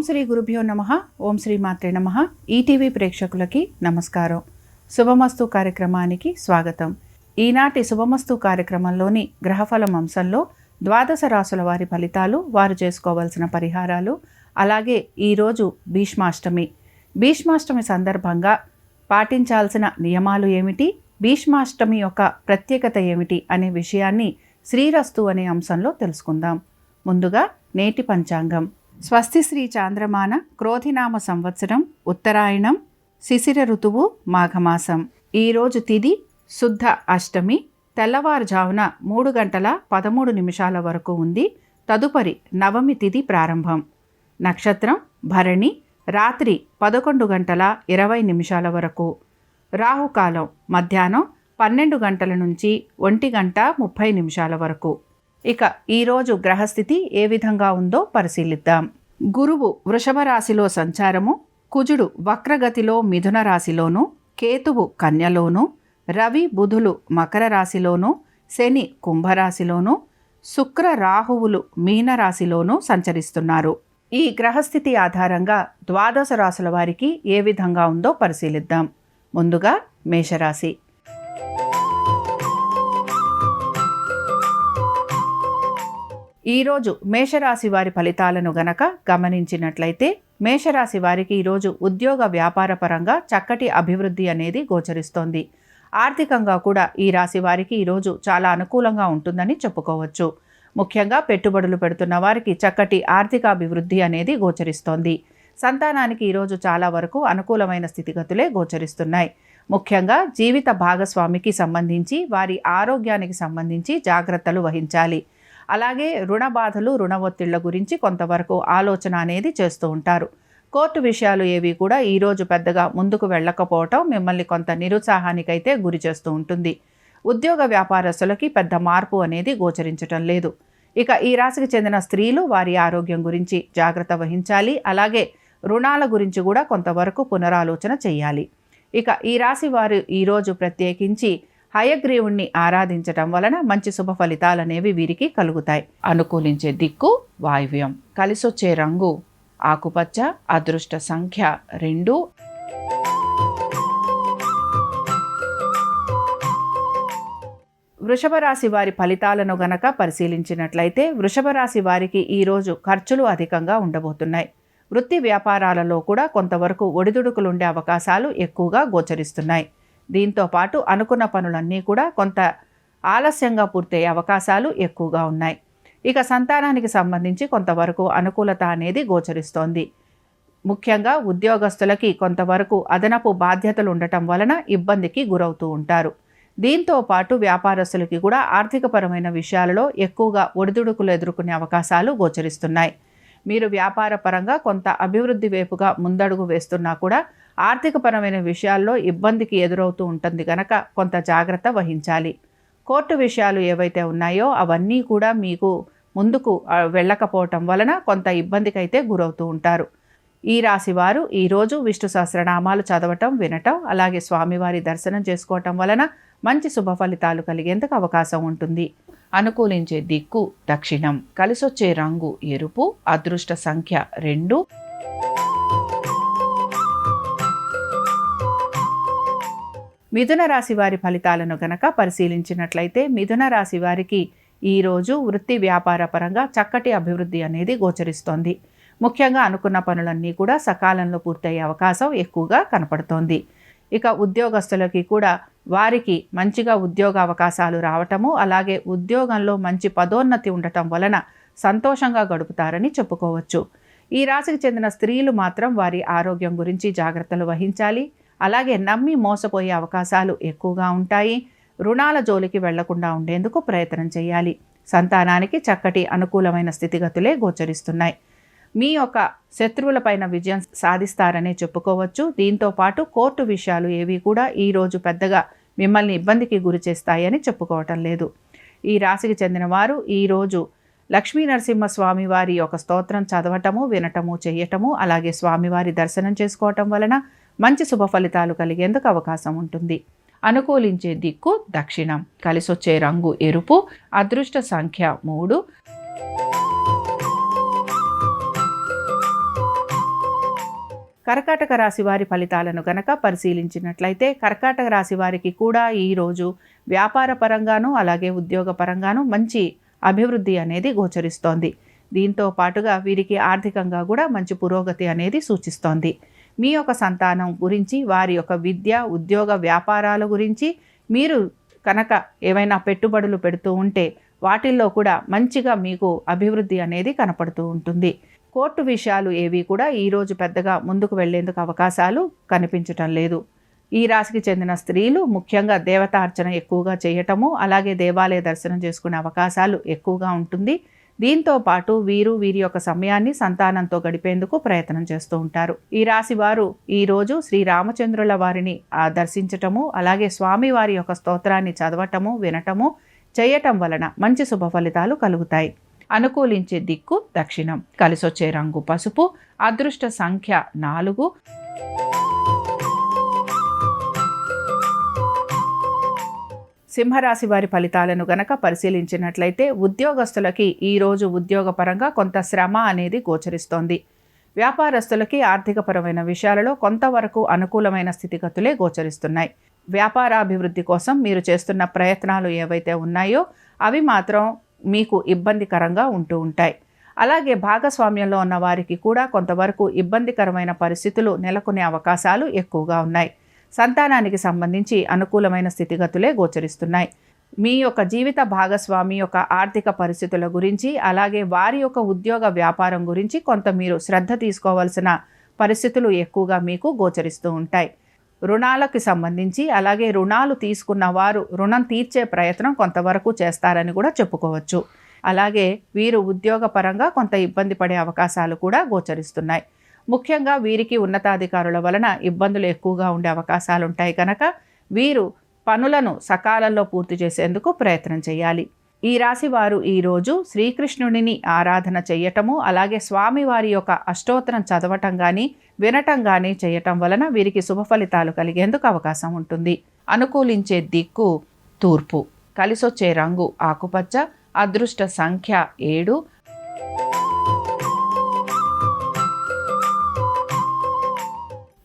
శ్రీ గురుభ్యో నమః. ఓం శ్రీ మాత్రే నమః. ఈటీవీ ప్రేక్షకులకి నమస్కారం. శుభమస్తు కార్యక్రమానికి స్వాగతం. ఈనాటి శుభమస్తు కార్యక్రమంలోని గ్రహఫలం అంశంలో ద్వాదశ రాసుల వారి ఫలితాలు, వారు చేసుకోవాల్సిన పరిహారాలు, అలాగే ఈరోజు భీష్మాష్టమి సందర్భంగా పాటించాల్సిన నియమాలు ఏమిటి, భీష్మాష్టమి యొక్క ప్రత్యేకత ఏమిటి అనే విషయాన్ని శ్రీరస్తు అనే అంశంలో తెలుసుకుందాం. ముందుగా నేటి పంచాంగం. స్వస్తి శ్రీ చాంద్రమాన క్రోధినామ సంవత్సరం, ఉత్తరాయణం, శిశిర ఋతువు, మాఘమాసం. ఈరోజు తిథి శుద్ధ అష్టమి, తెల్లవారుజామున 3:13 వరకు ఉంది. తదుపరి నవమి తిథి ప్రారంభం. నక్షత్రం భరణి, రాత్రి 11:20 వరకు. రాహుకాలం మధ్యాహ్నం 12 గంటల నుంచి 1:30 వరకు. ఇక ఈరోజు గ్రహస్థితి ఏ విధంగా ఉందో పరిశీలిద్దాం. గురువు వృషభ రాశిలో సంచారము, కుజుడు వక్రగతిలో మిథున రాశిలోను, కేతువు కన్యలోను, రవి బుధులు మకర రాశిలోను, శని కుంభరాశిలోను, శుక్ర రాహువులు మీనరాశిలోను సంచరిస్తున్నారు. ఈ గ్రహస్థితి ఆధారంగా ద్వాదశ రాశుల వారికి ఏ విధంగా ఉందో పరిశీలిద్దాం. ముందుగా మేషరాశి. ఈరోజు మేషరాశి వారి ఫలితాలను గనక గమనించినట్లయితే, మేషరాశి వారికి ఈరోజు ఉద్యోగ వ్యాపార పరంగా చక్కటి అభివృద్ధి అనేది గోచరిస్తోంది. ఆర్థికంగా కూడా ఈ రాశి వారికి ఈరోజు చాలా అనుకూలంగా ఉంటుందని చెప్పుకోవచ్చు. ముఖ్యంగా పెట్టుబడులు పెడుతున్న వారికి చక్కటి ఆర్థిక అభివృద్ధి అనేది గోచరిస్తోంది. సంతానానికి ఈరోజు చాలా వరకు అనుకూలమైన స్థితిగతులే గోచరిస్తున్నాయి. ముఖ్యంగా జీవిత భాగస్వామికి సంబంధించి, వారి ఆరోగ్యానికి సంబంధించి జాగ్రత్తలు వహించాలి. అలాగే రుణ బాధలు, రుణ ఒత్తిళ్ల గురించి కొంతవరకు ఆలోచన అనేది చేస్తూ ఉంటారు. కోర్టు విషయాలు ఏవి కూడా ఈరోజు పెద్దగా ముందుకు వెళ్ళకపోవటం మిమ్మల్ని కొంత నిరుత్సాహానికైతే గురి చేస్తూ ఉంటుంది. ఉద్యోగ వ్యాపారస్తులకి పెద్ద మార్పు అనేది గోచరించటం లేదు. ఇక ఈ రాశికి చెందిన స్త్రీలు వారి ఆరోగ్యం గురించి జాగ్రత్త వహించాలి. అలాగే రుణాల గురించి కూడా కొంతవరకు పునరాలోచన చేయాలి. ఇక ఈ రాశి వారు ఈరోజు ప్రత్యేకించి హయగ్రీవుణ్ణి ఆరాధించటం వలన మంచి శుభ ఫలితాలనేవి వీరికి కలుగుతాయి. అనుకూలించే దిక్కు వాయువ్యం. కలిసొచ్చే రంగు ఆకుపచ్చ. అదృష్ట సంఖ్య 2. వృషభ రాశి వారి ఫలితాలను గనక పరిశీలించినట్లయితే, వృషభ రాశి వారికి ఈరోజు ఖర్చులు అధికంగా ఉండబోతున్నాయి. వృత్తి వ్యాపారాలలో కూడా కొంతవరకు ఒడిదుడుకులుండే అవకాశాలు ఎక్కువగా గోచరిస్తున్నాయి. దీంతో పాటు అనుకున్న పనులన్నీ కూడా కొంత ఆలస్యంగా పూర్తయ్యే అవకాశాలు ఎక్కువగా ఉన్నాయి. ఇక సంతానానికి సంబంధించి కొంతవరకు అనుకూలత అనేది గోచరిస్తోంది. ముఖ్యంగా ఉద్యోగస్తులకి కొంతవరకు అదనపు బాధ్యతలు ఉండటం వలన ఇబ్బందికి గురవుతూ ఉంటారు. దీంతో పాటు వ్యాపారస్తులకి కూడా ఆర్థికపరమైన విషయాలలో ఎక్కువగా ఒడిదుడుకులు ఎదుర్కొనే అవకాశాలు గోచరిస్తున్నాయి. మీరు వ్యాపార పరంగా కొంత అభివృద్ధి వైపుగా ముందడుగు వేస్తున్నా కూడా ఆర్థికపరమైన విషయాల్లో ఇబ్బందికి ఎదురవుతూ ఉంటుంది కనుక కొంత జాగ్రత్త వహించాలి. కోర్టు విషయాలు ఏవైతే ఉన్నాయో అవన్నీ కూడా మీకు ముందుకు వెళ్ళకపోవటం వలన కొంత ఇబ్బందికి అయితే గురవుతూ ఉంటారు. ఈ రాశి వారు ఈరోజు విష్ణు సహస్రనామాలు చదవటం, వినటం, అలాగే స్వామివారి దర్శనం చేసుకోవటం వలన మంచి శుభ ఫలితాలు కలిగేందుకు అవకాశం ఉంటుంది. అనుకూలించే దిక్కు దక్షిణం. కలిసొచ్చే రంగు ఎరుపు. అదృష్ట సంఖ్య 2. మిథున రాశి వారి ఫలితాలను గనక పరిశీలించినట్లయితే, మిథున రాశి వారికి ఈరోజు వృత్తి వ్యాపార పరంగా చక్కటి అభివృద్ధి అనేది గోచరిస్తోంది. ముఖ్యంగా అనుకున్న పనులన్నీ కూడా సకాలంలో పూర్తయ్యే అవకాశం ఎక్కువగా కనపడుతోంది. ఇక ఉద్యోగస్తులకి కూడా వారికి మంచిగా ఉద్యోగ అవకాశాలు రావటము, అలాగే ఉద్యోగంలో మంచి పదోన్నతి ఉండటం వలన సంతోషంగా గడుపుతారని చెప్పుకోవచ్చు. ఈ రాశికి చెందిన స్త్రీలు మాత్రం వారి ఆరోగ్యం గురించి జాగ్రత్తలు వహించాలి. అలాగే నమ్మి మోసపోయే అవకాశాలు ఎక్కువగా ఉంటాయి. రుణాల జోలికి వెళ్లకుండా ఉండేందుకు ప్రయత్నం చేయాలి. సంతానానికి చక్కటి అనుకూలమైన స్థితిగతులే గోచరిస్తున్నాయి. మీ యొక్క శత్రువులపైన విజయం సాధిస్తారనే చెప్పుకోవచ్చు. దీంతో పాటు కోర్టు విషయాలు ఏవి కూడా ఈరోజు పెద్దగా మిమ్మల్ని ఇబ్బందికి గురి చేస్తాయని చెప్పుకోవటం లేదు. ఈ రాశికి చెందిన వారు ఈరోజు లక్ష్మీ నరసింహస్వామి వారి యొక్క స్తోత్రం చదవటము, వినటము, చేయటము, అలాగే స్వామివారి దర్శనం చేసుకోవటం వలన మంచి శుభ ఫలితాలు కలిగేందుకు అవకాశం ఉంటుంది. అనుకూలించే దిక్కు దక్షిణం. కలిసొచ్చే రంగు ఎరుపు. అదృష్ట సంఖ్య 3. కర్కాటక రాశి వారి ఫలితాలను గనక పరిశీలించినట్లయితే కర్కాటక రాశి వారికి కూడా ఈరోజు వ్యాపార పరంగాను అలాగే ఉద్యోగ పరంగాను మంచి అభివృద్ధి అనేది గోచరిస్తోంది. దీంతో పాటుగా వీరికి ఆర్థికంగా కూడా మంచి పురోగతి అనేది సూచిస్తోంది. మీ యొక్క సంతానం గురించి, వారి యొక్క విద్య, ఉద్యోగ, వ్యాపారాల గురించి మీరు కనుక ఏమైనా పెట్టుబడులు పెడుతూ ఉంటే వాటిల్లో కూడా మంచిగా మీకు అభివృద్ధి అనేది కనపడుతూ ఉంటుంది. కోర్టు విషయాలు ఏవి కూడా ఈరోజు పెద్దగా ముందుకు వెళ్లేందుకు అవకాశాలు కనిపించటం లేదు. ఈ రాశికి చెందిన స్త్రీలు ముఖ్యంగా దేవతార్చన ఎక్కువగా చేయటము, అలాగే దేవాలయ దర్శనం చేసుకునే అవకాశాలు ఎక్కువగా ఉంటుంది. దీంతో పాటు వీరి యొక్క సమయాన్ని సంతానంతో గడిపేందుకు ప్రయత్నం చేస్తూ ఉంటారు. ఈ రాశి వారు ఈరోజు శ్రీరామచంద్రుల వారిని దర్శించటము, అలాగే స్వామి వారి యొక్క స్తోత్రాన్ని చదవటము, వినటము చేయటం వలన మంచి శుభ ఫలితాలు కలుగుతాయి. అనుకూలించే దిక్కు దక్షిణం. కలిసొచ్చే రంగు పసుపు. అదృష్ట సంఖ్య 4. సింహరాశి వారి ఫలితాలను గనక పరిశీలించినట్లయితే ఉద్యోగస్తులకి ఈరోజు ఉద్యోగపరంగా కొంత శ్రమ అనేది గోచరిస్తోంది. వ్యాపారస్తులకి ఆర్థికపరమైన విషయాలలో కొంతవరకు అనుకూలమైన స్థితిగతులే గోచరిస్తున్నాయి. వ్యాపారాభివృద్ధి కోసం మీరు చేస్తున్న ప్రయత్నాలు ఏవైతే ఉన్నాయో అవి మాత్రం మీకు ఇబ్బందికరంగా ఉంటూ ఉంటాయి. అలాగే భాగస్వామ్యంలో ఉన్న వారికి కూడా కొంతవరకు ఇబ్బందికరమైన పరిస్థితులు నెలకొనే అవకాశాలు ఎక్కువగా ఉన్నాయి. సంతానానికి సంబంధించి అనుకూలమైన స్థితిగతులే గోచరిస్తున్నాయి. మీ యొక్క జీవిత భాగస్వామి యొక్క ఆర్థిక పరిస్థితుల గురించి, అలాగే వారి యొక్క ఉద్యోగ వ్యాపారం గురించి కొంత మీరు శ్రద్ధ తీసుకోవాల్సిన పరిస్థితులు ఎక్కువగా మీకు గోచరిస్తూ ఉంటాయి. రుణాలకు సంబంధించి, అలాగే రుణాలు తీసుకున్న వారు రుణం తీర్చే ప్రయత్నం కొంతవరకు చేస్తారని కూడా చెప్పుకోవచ్చు. అలాగే వీరు ఉద్యోగపరంగా కొంత ఇబ్బంది పడే అవకాశాలు కూడా గోచరిస్తున్నాయి. ముఖ్యంగా వీరికి ఉన్నతాధికారుల వలన ఇబ్బందులు ఎక్కువగా ఉండే అవకాశాలు ఉంటాయి కనుక వీరు పనులను సకాలంలో పూర్తి చేసేందుకు ప్రయత్నం చేయాలి. ఈ రాశి వారు ఈరోజు శ్రీకృష్ణుడిని ఆరాధన చేయటము, అలాగే స్వామివారి యొక్క అష్టోత్తరం చదవటం కానీ వినటం కానీ చేయటం వలన వీరికి శుభ ఫలితాలు కలిగేందుకు అవకాశం ఉంటుంది. అనుకూలించే దిక్కు తూర్పు. కలిసొచ్చే రంగు ఆకుపచ్చ. అదృష్ట సంఖ్య 7.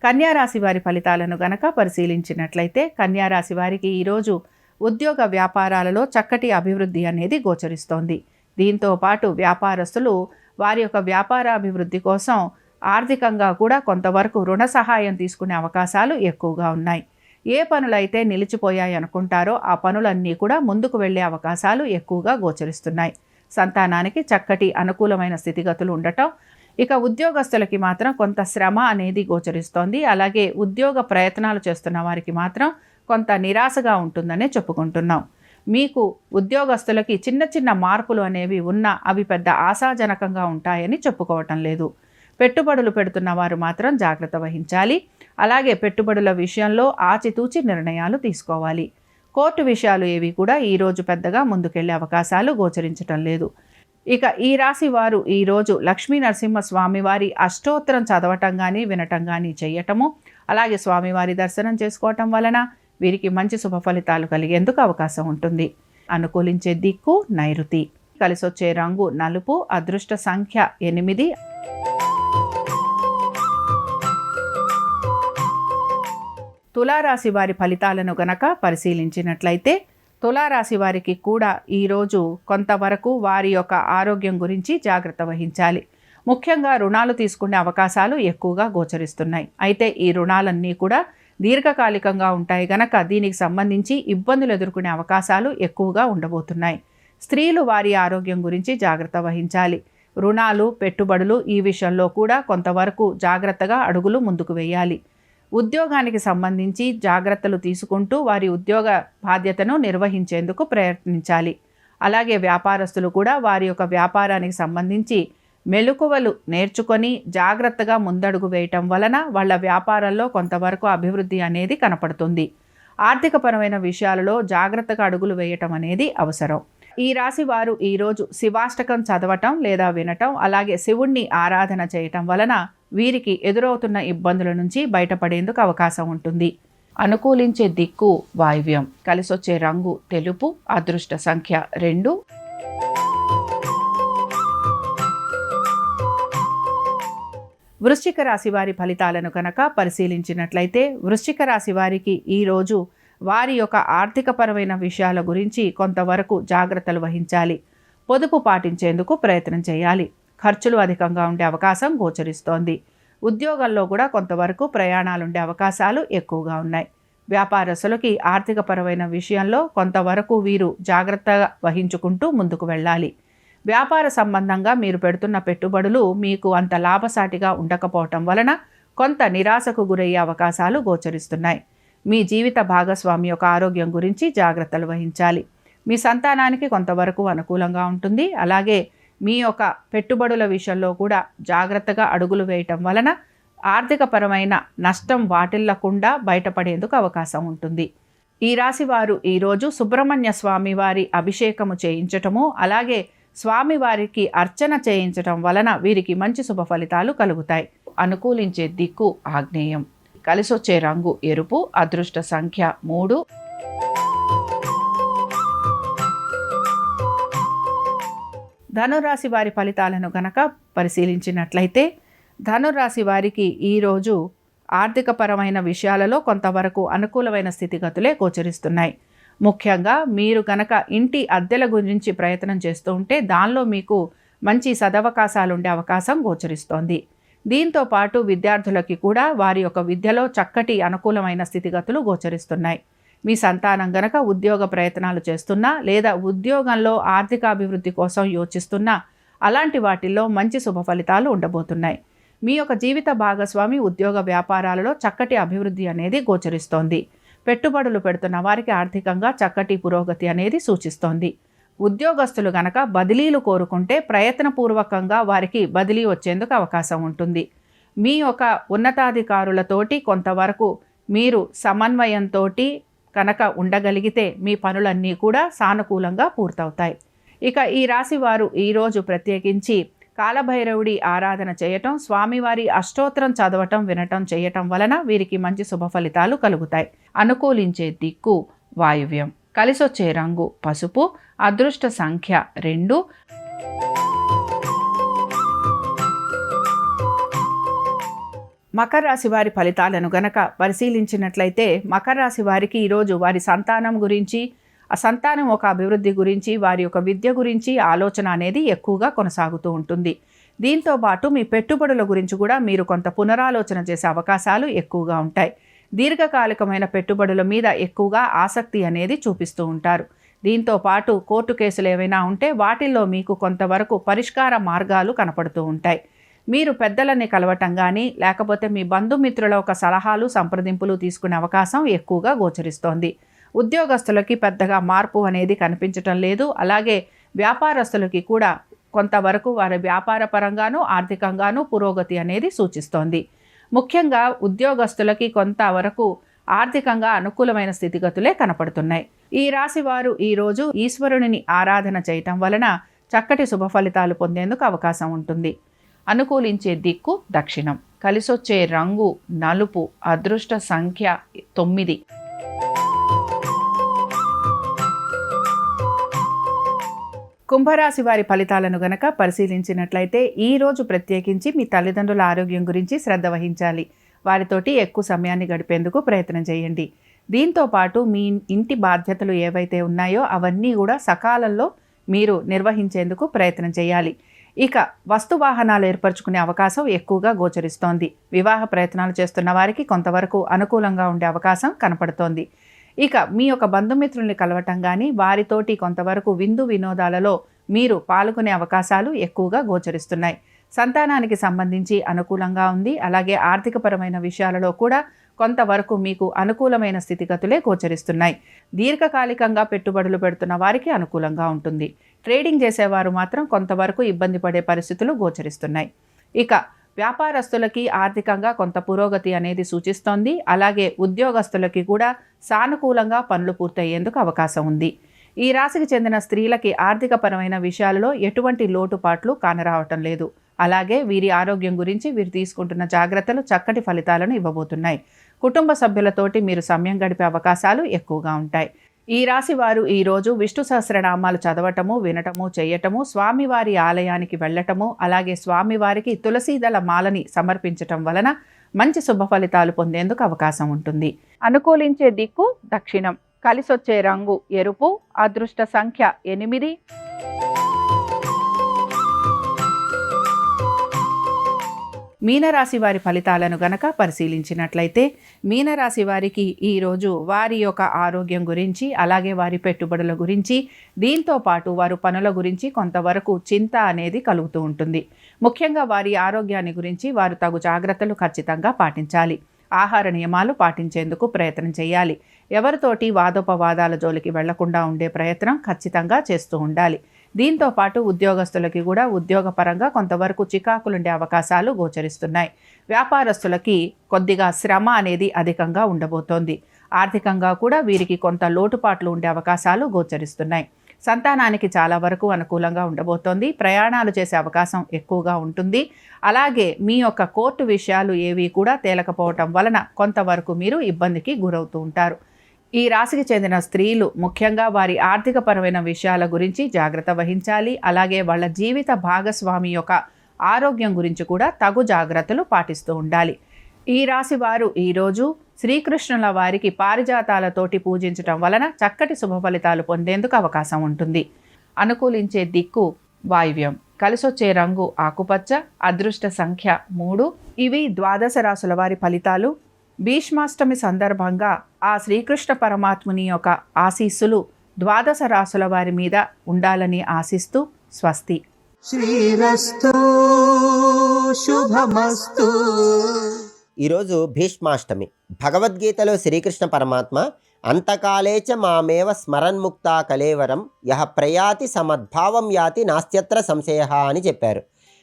కన్యారాశి వారి ఫలితాలను గనక పరిశీలించినట్లయితే కన్యారాశి వారికి ఈరోజు ఉద్యోగ వ్యాపారాలలో చక్కటి అభివృద్ధి అనేది గోచరిస్తోంది. దీంతో పాటు వ్యాపారస్తులు వారి యొక్క వ్యాపారాభివృద్ధి కోసం ఆర్థికంగా కూడా కొంతవరకు రుణ సహాయం తీసుకునే అవకాశాలు ఎక్కువగా ఉన్నాయి. ఏ పనులైతే నిలిచిపోయాయి అనుకుంటారో ఆ పనులన్నీ కూడా ముందుకు వెళ్ళే అవకాశాలు ఎక్కువగా గోచరిస్తున్నాయి. సంతానానికి చక్కటి అనుకూలమైన స్థితిగతులు ఉండటం. ఇక ఉద్యోగస్తులకి మాత్రం కొంత శ్రమ అనేది గోచరిస్తోంది. అలాగే ఉద్యోగ ప్రయత్నాలు చేస్తున్న వారికి మాత్రం కొంత నిరాశగా ఉంటుందనే చెప్పుకుంటున్నాం. మీకు ఉద్యోగస్తులకి చిన్న చిన్న మార్పులు అనేవి ఉన్నా అవి పెద్ద ఆశాజనకంగా ఉంటాయని చెప్పుకోవటం లేదు. పెట్టుబడులు పెడుతున్న వారు మాత్రం జాగ్రత్త వహించాలి. అలాగే పెట్టుబడుల విషయంలో ఆచితూచి నిర్ణయాలు తీసుకోవాలి. కోర్టు విషయాలు ఏవి కూడా ఈరోజు పెద్దగా ముందుకెళ్లే అవకాశాలు గోచరించటం లేదు. ఇక ఈ రాశి వారు ఈరోజు లక్ష్మీ నరసింహ స్వామివారి అష్టోత్తరం చదవటం కానీ వినటం కానీ చేయటము, అలాగే స్వామివారి దర్శనం చేసుకోవటం వలన వీరికి మంచి శుభ ఫలితాలు కలిగేందుకు అవకాశం ఉంటుంది. అనుకూలించే దిక్కు నైరుతి. కలిసొచ్చే రంగు నలుపు. అదృష్ట సంఖ్య 8. తులారాశి వారి ఫలితాలను గనక పరిశీలించినట్లయితే తులారాశి వారికి కూడా ఈరోజు కొంతవరకు వారి యొక్క ఆరోగ్యం గురించి జాగ్రత్త వహించాలి. ముఖ్యంగా రుణాలు తీసుకునే అవకాశాలు ఎక్కువగా గోచరిస్తున్నాయి. అయితే ఈ రుణాలన్నీ కూడా దీర్ఘకాలికంగా ఉంటాయి గనక దీనికి సంబంధించి ఇబ్బందులు ఎదుర్కొనే అవకాశాలు ఎక్కువగా ఉండబోతున్నాయి. స్త్రీలు వారి ఆరోగ్యం గురించి జాగ్రత్త వహించాలి. రుణాలు, పెట్టుబడులు ఈ విషయంలో కూడా కొంతవరకు జాగ్రత్తగా అడుగులు ముందుకు వేయాలి. ఉద్యోగానికి సంబంధించి జాగ్రత్తలు తీసుకుంటూ వారి ఉద్యోగ బాధ్యతను నిర్వహించేందుకు ప్రయత్నించాలి. అలాగే వ్యాపారస్తులు కూడా వారి యొక్క వ్యాపారానికి సంబంధించి మెలకువలు నేర్చుకొని జాగ్రత్తగా ముందడుగు వేయటం వలన వాళ్ళ వ్యాపారంలో కొంతవరకు అభివృద్ధి అనేది కనపడుతుంది. ఆర్థికపరమైన విషయాలలో జాగ్రత్తగా అడుగులు వేయటం అనేది అవసరం. ఈ రాశి వారు ఈరోజు శివాష్టకం చదవటం లేదా వినటం, అలాగే శివుణ్ణి ఆరాధన చేయటం వలన వీరికి ఎదురవుతున్న ఇబ్బందుల నుంచి బయటపడేందుకు అవకాశం ఉంటుంది. అనుకూలించే దిక్కు వాయువ్యం. కలిసొచ్చే రంగు తెలుపు. అదృష్ట సంఖ్య 2. వృశ్చిక రాశి వారి ఫలితాలను కనుక పరిశీలించినట్లయితే వృశ్చిక రాశి వారికి ఈరోజు వారి యొక్క ఆర్థికపరమైన విషయాల గురించి కొంతవరకు జాగ్రత్తలు వహించాలి. పొదుపు పాటించేందుకు ప్రయత్నం చేయాలి. ఖర్చులు అధికంగా ఉండే అవకాశం గోచరిస్తోంది. ఉద్యోగంలో కూడా కొంతవరకు ప్రయాణాలుండే అవకాశాలు ఎక్కువగా ఉన్నాయి. వ్యాపారస్తులకి ఆర్థికపరమైన విషయంలో కొంతవరకు వీరు జాగ్రత్తగా వహించుకుంటూ ముందుకు వెళ్ళాలి. వ్యాపార సంబంధంగా మీరు పెడుతున్న పెట్టుబడులు మీకు అంత లాభసాటిగా ఉండకపోవటం వలన కొంత నిరాశకు గురయ్యే అవకాశాలు గోచరిస్తున్నాయి. మీ జీవిత భాగస్వామి యొక్క ఆరోగ్యం గురించి జాగ్రత్తలు వహించాలి. మీ సంతానానికి కొంతవరకు అనుకూలంగా ఉంటుంది. అలాగే మీ యొక్క పెట్టుబడుల విషయంలో కూడా జాగ్రత్తగా అడుగులు వేయటం వలన ఆర్థికపరమైన నష్టం వాటిల్లకుండా బయటపడేందుకు అవకాశం ఉంటుంది. ఈ రాశి వారు ఈరోజు సుబ్రహ్మణ్య స్వామి వారి అభిషేకము చేయించటము, అలాగే స్వామివారికి అర్చన చేయించటం వలన వీరికి మంచి శుభ ఫలితాలు కలుగుతాయి. అనుకూలించే దిక్కు ఆగ్నేయం. కలిసొచ్చే రంగు ఎరుపు. అదృష్ట సంఖ్య 3. ధనురాశి వారి ఫలితాలను గనక పరిశీలించినట్లయితే ధనురాశి వారికి ఈరోజు ఆర్థికపరమైన విషయాలలో కొంతవరకు అనుకూలమైన స్థితిగతులే గోచరిస్తున్నాయి. ముఖ్యంగా మీరు కనుక ఇంటి అద్దెల గురించి ప్రయత్నం చేస్తూ ఉంటే దానిలో మీకు మంచి సదవకాశాలు ఉండే అవకాశం గోచరిస్తోంది. దీంతో పాటు విద్యార్థులకి కూడా వారి యొక్క విద్యలో చక్కటి అనుకూలమైన స్థితిగతులు గోచరిస్తున్నాయి. మీ సంతానం గనక ఉద్యోగ ప్రయత్నాలు చేస్తున్నా లేదా ఉద్యోగంలో ఆర్థిక అభివృద్ధి కోసం యోచిస్తున్నా అలాంటి వాటిల్లో మంచి శుభ ఫలితాలు ఉండబోతున్నాయి. మీ యొక్క జీవిత భాగస్వామి ఉద్యోగ వ్యాపారాలలో చక్కటి అభివృద్ధి అనేది గోచరిస్తోంది. పెట్టుబడులు పెడుతున్న వారికి ఆర్థికంగా చక్కటి పురోగతి అనేది సూచిస్తోంది. ఉద్యోగస్తులు గనక బదిలీలు కోరుకుంటే ప్రయత్నపూర్వకంగా వారికి బదిలీ వచ్చేందుకు అవకాశం ఉంటుంది. మీ యొక్క ఉన్నతాధికారులతోటి కొంతవరకు మీరు సమన్వయంతో కనుక ఉండగలిగితే మీ పనులన్నీ కూడా సానుకూలంగా పూర్తవుతాయి. ఇక ఈ రాశి వారు ఈరోజు ప్రత్యేకించి కాలభైరవుడి ఆరాధన చేయటం, స్వామివారి అష్టోత్తరం చదవటం, వినటం చేయటం వలన వీరికి మంచి శుభ ఫలితాలు కలుగుతాయి. అనుకూలించే దిక్కు వాయువ్యం. కలిసొచ్చే రంగు పసుపు. అదృష్ట సంఖ్య 2. మకర రాశి వారి ఫలితాలను గనక పరిశీలించినట్లయితే మకర రాశి వారికి ఈరోజు వారి సంతానం గురించి, ఆ సంతానం ఒక అభివృద్ధి గురించి, వారి యొక్క విద్య గురించి ఆలోచన అనేది ఎక్కువగా కొనసాగుతూ ఉంటుంది. దీంతో పాటు మీ పెట్టుబడుల గురించి కూడా మీరు కొంత పునరాలోచన చేసే అవకాశాలు ఎక్కువగా ఉంటాయి. దీర్ఘకాలికమైన పెట్టుబడుల మీద ఎక్కువగా ఆసక్తి అనేది చూపిస్తూ ఉంటారు. దీంతో పాటు కోర్టు కేసులు ఏవైనా ఉంటే వాటిల్లో మీకు కొంతవరకు పరిష్కార మార్గాలు కనపడుతూ ఉంటాయి. మీరు పెద్దలని కలవటం కానీ లేకపోతే మీ బంధుమిత్రుల ఒక సలహాలు సంప్రదింపులు తీసుకునే అవకాశం ఎక్కువగా గోచరిస్తోంది. ఉద్యోగస్తులకి పెద్దగా మార్పు అనేది కనిపించటం లేదు. అలాగే వ్యాపారస్తులకి కూడా కొంతవరకు వారి వ్యాపార పరంగాను ఆర్థికంగాను పురోగతి అనేది సూచిస్తోంది. ముఖ్యంగా ఉద్యోగస్తులకి కొంతవరకు ఆర్థికంగా అనుకూలమైన స్థితిగతులే కనపడుతున్నాయి. ఈ రాశి వారు ఈరోజు ఈశ్వరుని ఆరాధన చేయటం వలన చక్కటి శుభ ఫలితాలు పొందేందుకు అవకాశం ఉంటుంది. అనుకూలించే దిక్కు దక్షిణం. కలిసొచ్చే రంగు నలుపు. అదృష్ట సంఖ్య 9. కుంభరాశి వారి ఫలితాలను గనక పరిశీలించినట్లయితే ఈరోజు ప్రత్యేకించి మీ తల్లిదండ్రుల ఆరోగ్యం గురించి శ్రద్ధ వహించాలి. వారితోటి ఎక్కువ సమయాన్ని గడిపేందుకు ప్రయత్నం చేయండి. దీంతో పాటు మీ ఇంటి బాధ్యతలు ఏవైతే ఉన్నాయో అవన్నీ కూడా సకాలంలో మీరు నిర్వహించేందుకు ప్రయత్నం చేయాలి. ఇక వస్తు వాహనాలు ఏర్పరచుకునే అవకాశం ఎక్కువగా గోచరిస్తోంది. వివాహ ప్రయత్నాలు చేస్తున్న వారికి కొంతవరకు అనుకూలంగా ఉండే అవకాశం కనపడుతోంది. ఇక మీ యొక్క బంధుమిత్రుల్ని కలవటం కానీ వారితోటి కొంతవరకు విందు వినోదాలలో మీరు పాల్గొనే అవకాశాలు ఎక్కువగా గోచరిస్తున్నాయి. సంతానానికి సంబంధించి అనుకూలంగా ఉంది. అలాగే ఆర్థికపరమైన విషయాలలో కూడా కొంతవరకు మీకు అనుకూలమైన స్థితిగతులే గోచరిస్తున్నాయి. దీర్ఘకాలికంగా పెట్టుబడులు పెడుతున్న వారికి అనుకూలంగా ఉంటుంది. ట్రేడింగ్ చేసేవారు మాత్రం కొంతవరకు ఇబ్బంది పడే పరిస్థితులు గోచరిస్తున్నాయి. ఇక వ్యాపారస్తులకి ఆర్థికంగా కొంత పురోగతి అనేది సూచిస్తోంది. అలాగే ఉద్యోగస్తులకి కూడా సానుకూలంగా పనులు పూర్తయ్యేందుకు అవకాశం ఉంది. ఈ రాశికి చెందిన స్త్రీలకి ఆర్థికపరమైన విషయాలలో ఎటువంటి లోటుపాట్లు కానరావటం లేదు. అలాగే వీరి ఆరోగ్యం గురించి వీరు తీసుకుంటున్న జాగ్రత్తలు చక్కటి ఫలితాలను ఇవ్వబోతున్నాయి. కుటుంబ సభ్యులతోటి మీరు సమయం గడిపే అవకాశాలు ఎక్కువగా ఉంటాయి. ఈ రాశి వారు ఈరోజు విష్ణు సహస్రనామాలు చదవటము, వినటము, చేయటము, స్వామివారి ఆలయానికి వెళ్ళటము, అలాగే స్వామివారికి తులసీదళ మాలని సమర్పించటం వలన మంచి శుభ ఫలితాలు పొందేందుకు అవకాశం ఉంటుంది. అనుకూలించే దిక్కు దక్షిణం. కలిసొచ్చే రంగు ఎరుపు. అదృష్ట సంఖ్య 8. మీనరాశి వారి ఫలితాలను గనక పరిశీలించినట్లయితే మీనరాశి వారికి ఈరోజు వారి యొక్క ఆరోగ్యం గురించి, అలాగే వారి పెట్టుబడుల గురించి, దీంతో పాటు వారు పనుల గురించి కొంతవరకు చింత అనేది కలుగుతూ ఉంటుంది. ముఖ్యంగా వారి ఆరోగ్యాన్ని గురించి వారు తగు జాగ్రత్తలు ఖచ్చితంగా పాటించాలి. ఆహార నియమాలు పాటించేందుకు ప్రయత్నం చేయాలి. ఎవరితోటి వాదోపవాదాల జోలికి వెళ్లకుండా ఉండే ప్రయత్నం ఖచ్చితంగా చేస్తూ ఉండాలి. దీంతో పాటు ఉద్యోగస్తులకి కూడా ఉద్యోగపరంగా కొంతవరకు చికాకులుండే అవకాశాలు గోచరిస్తున్నాయి. వ్యాపారస్తులకి కొద్దిగా శ్రమ అనేది అధికంగా ఉండబోతోంది. ఆర్థికంగా కూడా వీరికి కొంత లోటుపాట్లు ఉండే అవకాశాలు గోచరిస్తున్నాయి. సంతానానికి చాలా వరకు అనుకూలంగా ఉండబోతోంది. ప్రయాణాలు చేసే అవకాశం ఎక్కువగా ఉంటుంది. అలాగే మీ యొక్క కోర్టు విషయాలు ఏవి కూడా తేలకపోవటం వలన కొంతవరకు మీరు ఇబ్బందికి గురవుతూ ఉంటారు. ఈ రాశికి చెందిన స్త్రీలు ముఖ్యంగా వారి ఆర్థికపరమైన విషయాల గురించి జాగ్రత్త వహించాలి. అలాగే వాళ్ళ జీవిత భాగస్వామి యొక్క ఆరోగ్యం గురించి కూడా తగు జాగ్రత్తలు పాటిస్తూ ఉండాలి. ఈ రాశి వారు ఈరోజు శ్రీకృష్ణుల వారికి పారిజాతాలతోటి పూజించటం వలన చక్కటి శుభ ఫలితాలు పొందేందుకు అవకాశం ఉంటుంది. అనుకూలించే దిక్కు వాయువ్యం. కలిసొచ్చే రంగు ఆకుపచ్చ. అదృష్ట సంఖ్య 3. ఇవి ద్వాదశ రాశుల వారి ఫలితాలు. భీష్మాష్టమి సందర్భంగా ఆ శ్రీకృష్ణ పరమాత్ముని యొక్క ఆశీస్సులు ద్వాదశ రాశుల వారి మీద ఉండాలని ఆశిస్తూ స్వస్తి. శ్రీరస్తు శుభమస్తు. ఈరోజు భీష్మాష్టమి. భగవద్గీతలో శ్రీకృష్ణ పరమాత్మ అంతకాలేచ మామేవ స్మరన్ముక్తా కలేవరం యహ ప్రయాతి సమద్భావం యాతి నాస్త్యత్ర సంశయః అని చెప్పారు.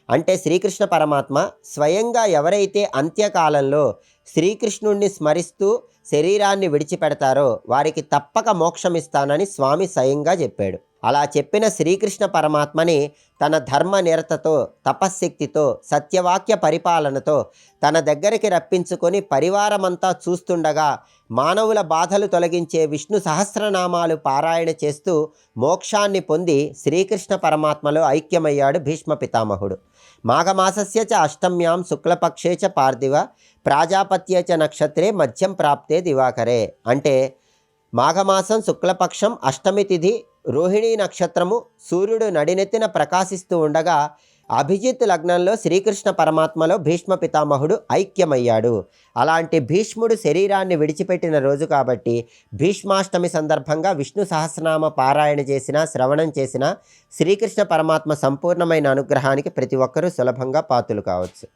అంటే శ్రీకృష్ణ పరమాత్మ స్వయంగా ఎవరైతే అంత్యకాలంలో శ్రీకృష్ణుణ్ణి స్మరిస్తూ శరీరాన్ని విడిచిపెడతారో వారికి తప్పక మోక్షమిస్తానని స్వామి స్వయంగా చెప్పాడు. అలా చెప్పిన శ్రీకృష్ణ పరమాత్మని తన ధర్మ నిరతతో, తపశ్శక్తితో, సత్యవాక్య పరిపాలనతో తన దగ్గరికి రప్పించుకొని పరివారమంతా చూస్తుండగా మానవుల బాధలు తొలగించే విష్ణు సహస్రనామాలు పారాయణ చేస్తూ మోక్షాన్ని పొంది శ్రీకృష్ణ పరమాత్మలో ఐక్యమయ్యాడు భీష్మ పితామహుడు. మాఘమాసస్య చ అష్టమ్యాం శుక్లపక్షే చ పార్థివ ప్రాజాపత్యే చ నక్షత్రే మధ్యం ప్రాప్తే దివాకరే. అంటే మాఘమాసం శుక్లపక్షం అష్టమి తిథి రోహిణీ నక్షత్రము సూర్యుడు నడినెత్తిన ప్రకాశిస్తూ ఉండగా అభిజిత్ లగ్నంలో శ్రీకృష్ణ పరమాత్మలో భీష్మ పితామహుడు ఐక్యమయ్యాడు. అలాంటి భీష్ముడు శరీరాన్ని విడిచిపెట్టిన రోజు కాబట్టి భీష్మాష్టమి సందర్భంగా విష్ణు సహస్రనామ పారాయణ చేసిన, శ్రవణం చేసిన శ్రీకృష్ణ పరమాత్మ సంపూర్ణమైన అనుగ్రహానికి ప్రతి ఒక్కరూ సులభంగా పాత్రులు కావచ్చు.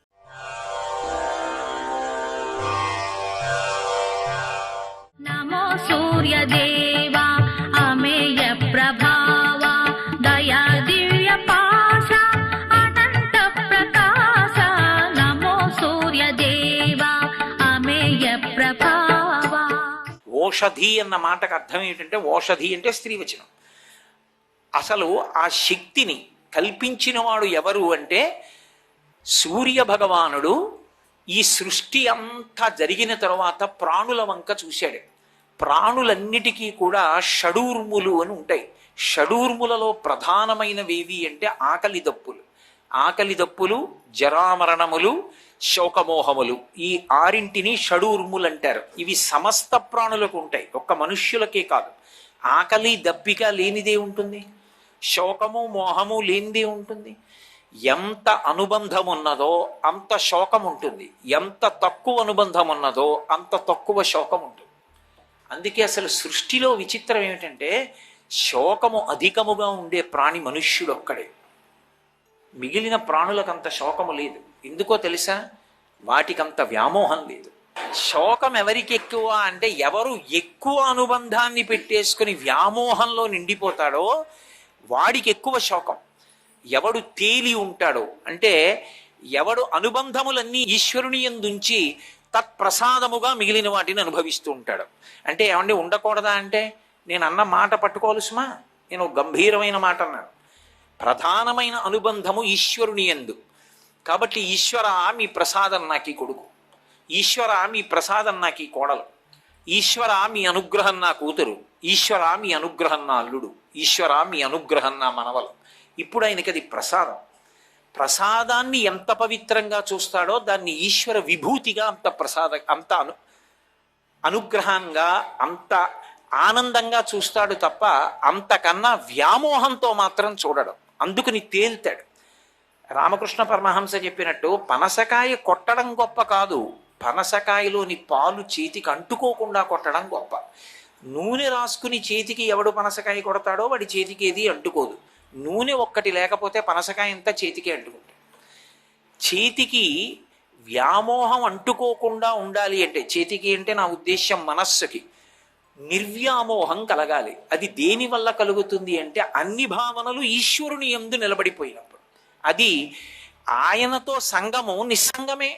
నమో సూర్యదేవా అమేయ ప్రభావ దయా దివ్య పాశ అనంత ప్రకాశ. నమో సూర్యదేవా అమేయ ప్రభావ. ఓషధి అన్న మాటకు అర్థం ఏంటంటే, ఓషధి అంటే స్త్రీవచనం. అసలు ఆ శక్తిని కల్పించినవాడు ఎవరు అంటే సూర్య భగవానుడు. ఈ సృష్టి అంతా జరిగిన తరువాత ప్రాణుల వంక చూశాడు. ప్రాణులన్నిటికీ కూడా షడూర్ములు అని ఉంటాయి. షడూర్ములలో ప్రధానమైనవేవి అంటే ఆకలి దప్పులు. ఆకలి దప్పులు, జరామరణములు, శోకమోహములు, ఈ ఆరింటిని షడూర్ములు అంటారు. ఇవి సమస్త ప్రాణులకు ఉంటాయి, ఒక్క మనుష్యులకే కాదు. ఆకలి దప్పిక లేనిదే ఉంటుంది, శోకము మోహము లేనిదే ఉంటుంది. ఎంత అనుబంధం ఉన్నదో అంత శోకం ఉంటుంది, ఎంత తక్కువ అనుబంధం ఉన్నదో అంత తక్కువ శోకం ఉంటుంది. అందుకే అసలు సృష్టిలో విచిత్రం ఏమిటంటే శోకము అధికముగా ఉండే ప్రాణి మనుష్యుడు ఒక్కడే. మిగిలిన ప్రాణులకు అంత శోకము లేదు. ఎందుకో తెలుసా? వాటికంత వ్యామోహం లేదు. శోకం ఎవరికి ఎక్కువ అంటే ఎవరు ఎక్కువ అనుబంధాన్ని పెట్టేసుకుని వ్యామోహంలో నిండిపోతాడో వాడికి ఎక్కువ శోకం. ఎవడు తేలి ఉంటాడో అంటే ఎవడు అనుబంధములన్నీ ఈశ్వరుని యందుంచి తత్ప్రసాదముగా మిగిలిన వాటిని అనుభవిస్తూ ఉంటాడు. అంటే ఏమంటే ఉండకూడదా అంటే, నేను అన్న మాట పట్టుకోవాలి సుమా, నేను గంభీరమైన మాట అన్నాను. ప్రధానమైన అనుబంధము ఈశ్వరుని యందు. కాబట్టి ఈశ్వర మీ ప్రసాదం నాకు ఈ కొడుకు, ఈశ్వర మీ ప్రసాదం నాకు ఈ కోడలు, ఈశ్వర మీ అనుగ్రహం నా కూతురు, ఈశ్వర మీ అనుగ్రహం నా అల్లుడు, ఈశ్వర మీ అనుగ్రహం నా మనవలు. ఇప్పుడు ఆయనకి అది ప్రసాదం. ప్రసాదాన్ని ఎంత పవిత్రంగా చూస్తాడో దాన్ని ఈశ్వర విభూతిగా అంత అనుగ్రహంగా, అంత ఆనందంగా చూస్తాడు తప్ప అంతకన్నా వ్యామోహంతో మాత్రం చూడడం. అందుకని తేల్తాడు. రామకృష్ణ పరమహంస చెప్పినట్టు పనసకాయ కొట్టడం గొప్ప కాదు, పనసకాయలోని పాలు చేతికి అంటుకోకుండా కొట్టడం గొప్ప. నూనె రాసుకుని చేతికి ఎవడు పనసకాయ కొడతాడో వాడి చేతికి ఏది అంటుకోదు. నూనె ఒక్కటి లేకపోతే పనసకాయ అంతా చేతికి అంటుకుంటుంది. చేతికి వ్యామోహం అంటుకోకుండా ఉండాలి అంటే, చేతికి అంటే నా ఉద్దేశ్యం మనస్సుకి నిర్వ్యామోహం కలగాలి. అది దేని వల్ల కలుగుతుంది అంటే అన్ని భావనలు ఈశ్వరుని యందు నిలబడిపోయినప్పుడు. అది ఆయనతో సంగము నిస్సంగమే.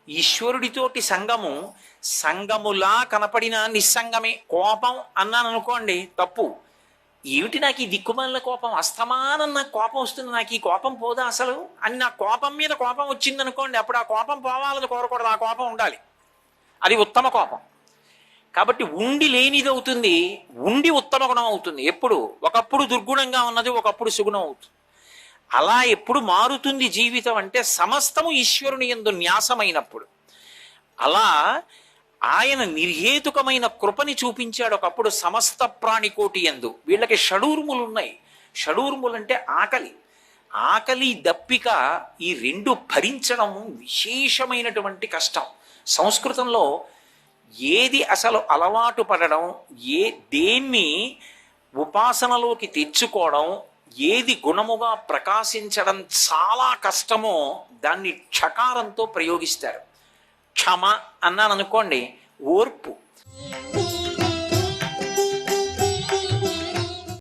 ఈశ్వరుడితోటి సంగము సంగములా కనపడిన నిస్సంగమే. కోపం అన్నాను అనుకోండి, తప్పు. ఏమిటి నాకు ఈ దిక్కుమాలిన కోపం, అస్తమానం నాకు కోపం వస్తుంది, నాకు ఈ కోపం పోదా అసలు అని నా కోపం మీద కోపం వచ్చింది అనుకోండి, అప్పుడు ఆ కోపం పోవాలని కోరకూడదు, ఆ కోపం ఉండాలి. అది ఉత్తమ కోపం. కాబట్టి ఉండి లేనిది అవుతుంది, ఉండి ఉత్తమ గుణం అవుతుంది. ఎప్పుడు ఒకప్పుడు దుర్గుణంగా ఉన్నది ఒకప్పుడు సుగుణం అవుతుంది. అలా ఎప్పుడు మారుతుంది జీవితం అంటే సమస్తము ఈశ్వరుని యందు న్యాసమైనప్పుడు. అలా ఆయన నిర్హేతుకమైన కృపని చూపించాడు ఒకప్పుడు సమస్త ప్రాణికోటి యందు. వీళ్ళకి షడూర్ములు ఉన్నాయి. షడూర్ములు అంటే ఆకలి, ఆకలి దప్పిక, ఈ రెండు భరించడం విశేషమైనటువంటి కష్టం. సంస్కృతంలో ఏది అసలు అలవాటు పడడం, దేన్ని ఉపాసనలోకి తెచ్చుకోవడం, ఏది గుణముగా ప్రకాశించడం చాలా కష్టమో దాన్ని క్షకారంతో ప్రయోగిస్తారు. క్షమ అన్నాను అనుకోండి, ఓర్పు.